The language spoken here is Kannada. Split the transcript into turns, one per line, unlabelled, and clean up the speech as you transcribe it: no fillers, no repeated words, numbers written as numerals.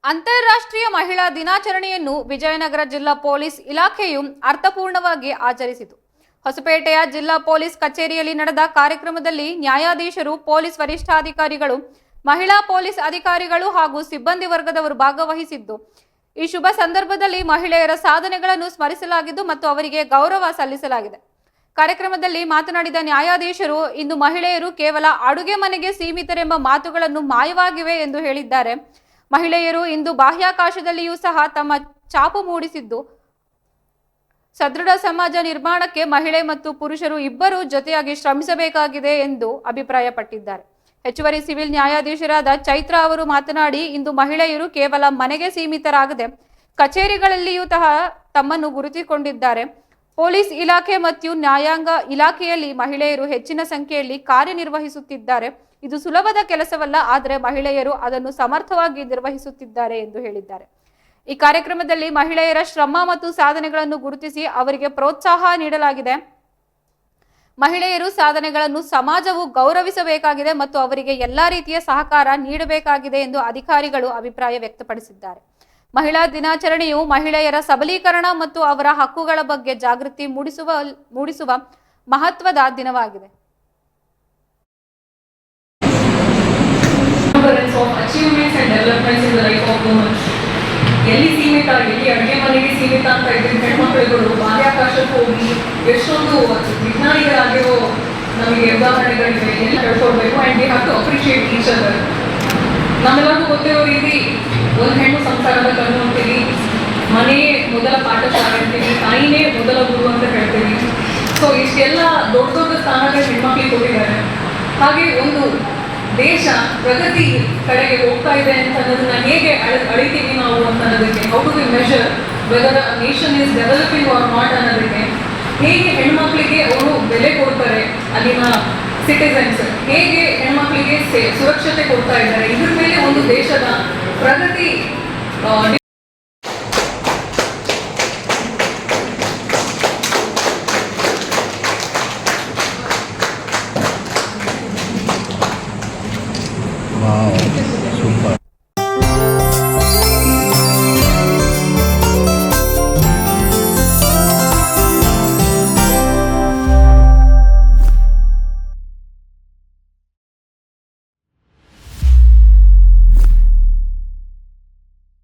ಅಂತಾರಾಷ್ಟ್ರೀಯ ಮಹಿಳಾ ದಿನಾಚರಣೆಯನ್ನು ವಿಜಯನಗರ ಜಿಲ್ಲಾ ಪೊಲೀಸ್ ಇಲಾಖೆಯು ಅರ್ಥಪೂರ್ಣವಾಗಿ ಆಚರಿಸಿತು. ಹೊಸಪೇಟೆಯ ಜಿಲ್ಲಾ ಪೊಲೀಸ್ ಕಚೇರಿಯಲ್ಲಿ ನಡೆದ ಕಾರ್ಯಕ್ರಮದಲ್ಲಿ ನ್ಯಾಯಾಧೀಶರು, ಪೊಲೀಸ್ ವರಿಷ್ಠಾಧಿಕಾರಿಗಳು, ಮಹಿಳಾ ಪೊಲೀಸ್ ಅಧಿಕಾರಿಗಳು ಹಾಗೂ ಸಿಬ್ಬಂದಿ ವರ್ಗದವರು ಭಾಗವಹಿಸಿದ್ದು, ಈ ಶುಭ ಸಂದರ್ಭದಲ್ಲಿ ಮಹಿಳೆಯರ ಸಾಧನೆಗಳನ್ನು ಸ್ಮರಿಸಲಾಗಿದ್ದು ಮತ್ತು ಅವರಿಗೆ ಗೌರವ ಸಲ್ಲಿಸಲಾಗಿದೆ. ಕಾರ್ಯಕ್ರಮದಲ್ಲಿ ಮಾತನಾಡಿದ ನ್ಯಾಯಾಧೀಶರು, ಇಂದು ಮಹಿಳೆಯರು ಕೇವಲ ಅಡುಗೆ ಮನೆಗೆ ಸೀಮಿತರೆಂಬ ಮಾತುಗಳನ್ನು ಮಾಯವಾಗಿವೆ ಎಂದು ಹೇಳಿದ್ದಾರೆ. ಮಹಿಳೆಯರು ಇಂದು ಬಾಹ್ಯಾಕಾಶದಲ್ಲಿಯೂ ಸಹ ತಮ್ಮ ಛಾಪು ಮೂಡಿಸಿದ್ದು, ಸದೃಢ ಸಮಾಜ ನಿರ್ಮಾಣಕ್ಕೆ ಮಹಿಳೆ ಮತ್ತು ಪುರುಷರು ಇಬ್ಬರೂ ಜೊತೆಯಾಗಿ ಶ್ರಮಿಸಬೇಕಾಗಿದೆ ಎಂದು ಅಭಿಪ್ರಾಯಪಟ್ಟಿದ್ದಾರೆ. ಹೆಚ್ಚುವರಿ ಸಿವಿಲ್ ನ್ಯಾಯಾಧೀಶರಾದ ಚೈತ್ರ ಅವರು ಮಾತನಾಡಿ, ಇಂದು ಮಹಿಳೆಯರು ಕೇವಲ ಮನೆಗೆ ಸೀಮಿತರಾಗದೆ ಕಚೇರಿಗಳಲ್ಲಿಯೂ ಸಹ ತಮ್ಮನ್ನು ಗುರುತಿಸಿಕೊಂಡಿದ್ದಾರೆ. ಪೊಲೀಸ್ ಇಲಾಖೆ ಮತ್ತು ನ್ಯಾಯಾಂಗ ಇಲಾಖೆಯಲ್ಲಿ ಮಹಿಳೆಯರು ಹೆಚ್ಚಿನ ಸಂಖ್ಯೆಯಲ್ಲಿ ಕಾರ್ಯನಿರ್ವಹಿಸುತ್ತಿದ್ದಾರೆ. ಇದು ಸುಲಭದ ಕೆಲಸವಲ್ಲ, ಆದರೆ ಮಹಿಳೆಯರು ಅದನ್ನು ಸಮರ್ಥವಾಗಿ ನಿರ್ವಹಿಸುತ್ತಿದ್ದಾರೆ ಎಂದು ಹೇಳಿದ್ದಾರೆ. ಈ ಕಾರ್ಯಕ್ರಮದಲ್ಲಿ ಮಹಿಳೆಯರ ಶ್ರಮ ಮತ್ತು ಸಾಧನೆಗಳನ್ನು ಗುರುತಿಸಿ ಅವರಿಗೆ ಪ್ರೋತ್ಸಾಹ ನೀಡಲಾಗಿದೆ. ಮಹಿಳೆಯರು ಸಾಧನೆಗಳನ್ನು ಸಮಾಜವು ಗೌರವಿಸಬೇಕಾಗಿದೆ ಮತ್ತು ಅವರಿಗೆ ಎಲ್ಲಾ ರೀತಿಯ ಸಹಕಾರ ನೀಡಬೇಕಾಗಿದೆ ಎಂದು ಅಧಿಕಾರಿಗಳು ಅಭಿಪ್ರಾಯ ವ್ಯಕ್ತಪಡಿಸಿದ್ದಾರೆ. ಮಹಿಳಾ ದಿನಾಚರಣೆಯು ಮಹಿಳೆಯರ ಸಬಲೀಕರಣ ಮತ್ತು ಅವರ ಹಕ್ಕುಗಳ ಬಗ್ಗೆ ಜಾಗೃತಿ ಮೂಡಿಸುವ ಮಹತ್ವದ ದಿನವಾಗಿದೆ.
ಎಲ್ಲಿ ಸೀಮಿತ, ಎಲ್ಲಿ ಅಡುಗೆ ಮನೆಗೆ ಸೀಮಿತ ಅಂತ ಇದ್ದರೆ ಹೆಣ್ಮಕ್ಳುಗಳು ಬಾಹ್ಯಾಕಾಶಕ್ಕೆ ಹೋಗಿ ಎಷ್ಟೊಂದು ವಿಜ್ಞಾನಿಗಳಾಗಿರೋ ನಮಗೆ ಉದಾಹರಣೆಗಳಿವೆ. ಎಲ್ಲ ಹೇಳ್ಕೊಡ್ಬೇಕು. And we have to appreciate each other. ನಮ್ಮೆಲ್ಲರಿಗೂ ಗೊತ್ತಿರೋ ರೀತಿ ಒಂದು ಹೆಣ್ಣು ಸಂಸಾರದ ಕಣ್ಣು ಅಂತೀವಿ, ಮನೆಯೇ ಮೊದಲ ಪಾಠಶಾಲೆ ಅಂತೀವಿ, ತಾಯಿನೇ ಮೊದಲ ಗುರು ಅಂತ ಹೇಳ್ತೀವಿ. ಸೊ ಇಷ್ಟೆಲ್ಲ ದೊಡ್ಡ ದೊಡ್ಡ ಸ್ಥಾನಗಳು ಹೆಣ್ಮಕ್ಳಿಗೆ ಕೊಟ್ಟಿದ್ದಾರೆ. ಹಾಗೆ ಒಂದು ದೇಶ ಪ್ರಗತಿ ಕಡೆಗೆ ಹೋಗ್ತಾ ಇದೆ ಅಂತ ಅನ್ನೋದನ್ನ ಹೇಗೆ ಅಳಿತೀವಿ ನಾವು ಅಂತ ಅನ್ನೋದಕ್ಕೆ, how do we measure whether a nation is developing or not ಅನ್ನೋದಕ್ಕೆ, ಹೇಗೆ ಹೆಣ್ಮಕ್ಳಿಗೆ ಅವರು ಬೆಲೆ ಕೊಡ್ತಾರೆ, ಅಲ್ಲಿನ ಸಿಟಿಸನ್ಸ್ ಹೇಗೆ ಹೆಣ್ಮಕ್ಳಿಗೆ ಸುರಕ್ಷತೆ ಕೊಡ್ತಾ ಇದ್ದಾರೆ, ಇದ್ರ ಮೇಲೆ ಒಂದು ದೇಶದ ಪ್ರಗತಿ